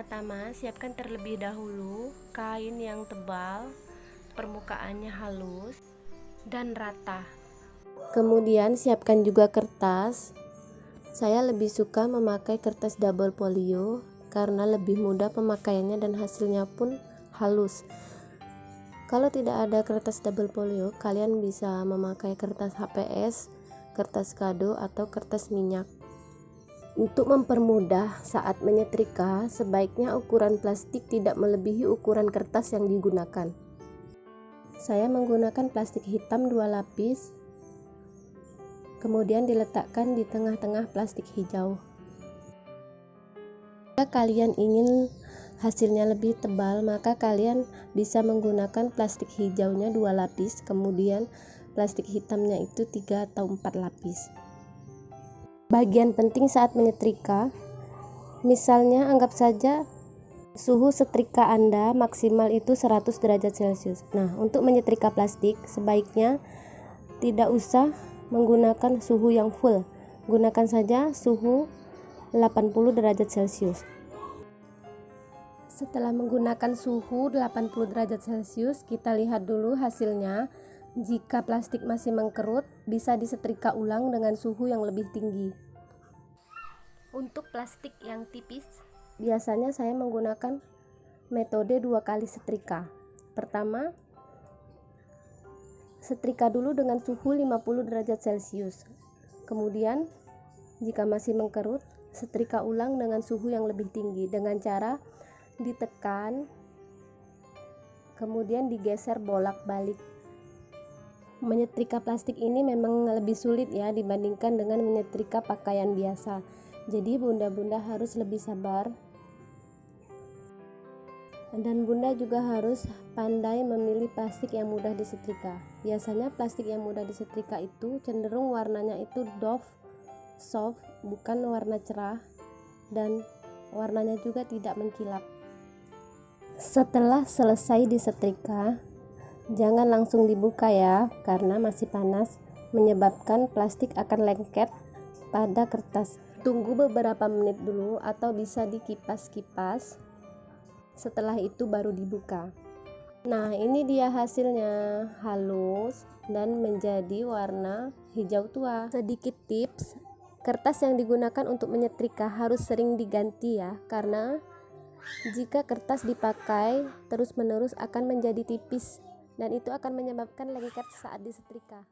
Pertama-tama, siapkan terlebih dahulu kain yang tebal, permukaannya halus dan rata. Kemudian siapkan juga kertas. Saya lebih suka memakai kertas double folio karena lebih mudah pemakaiannya dan hasilnya pun halus. Kalau tidak ada kertas double folio, kalian bisa memakai kertas HPS, kertas kado, atau kertas minyak. Untuk mempermudah saat menyetrika, sebaiknya ukuran plastik tidak melebihi ukuran kertas yang digunakan. Saya menggunakan plastik hitam 2 lapis, kemudian diletakkan di tengah-tengah plastik hijau. Jika kalian ingin hasilnya lebih tebal, maka kalian bisa menggunakan plastik hijaunya 2 lapis, kemudian plastik hitamnya itu 3 atau 4 lapis. Bagian penting saat menyetrika, misalnya anggap saja suhu setrika Anda maksimal itu 100 derajat Celcius. Nah, untuk menyetrika plastik sebaiknya tidak usah menggunakan suhu yang full, gunakan saja suhu 80 derajat Celcius. Setelah menggunakan suhu 80 derajat Celcius, kita lihat dulu hasilnya. Jika plastik masih mengkerut, bisa disetrika ulang dengan suhu yang lebih tinggi. Untuk plastik yang tipis, biasanya saya menggunakan metode 2 kali setrika. Pertama, setrika dulu dengan suhu 50 derajat Celcius. Kemudian, jika masih mengkerut, setrika ulang dengan suhu yang lebih tinggi dengan cara ditekan, kemudian digeser bolak-balik. Menyetrika plastik ini memang lebih sulit ya dibandingkan dengan menyetrika pakaian biasa. Jadi bunda-bunda harus lebih sabar. Dan bunda juga harus pandai memilih plastik yang mudah disetrika. Biasanya plastik yang mudah disetrika itu cenderung warnanya itu doff, soft, bukan warna cerah, dan warnanya juga tidak mengkilap. Setelah selesai disetrika, jangan langsung dibuka ya, karena masih panas, menyebabkan plastik akan lengket pada kertas. Tunggu beberapa menit dulu atau bisa dikipas-kipas. Setelah itu baru dibuka. Nah, ini dia hasilnya, halus dan menjadi warna hijau tua. Sedikit tips, kertas yang digunakan untuk menyetrika harus sering diganti ya, karena jika kertas dipakai terus-menerus akan menjadi tipis dan itu akan menyebabkan lengket saat disetrika.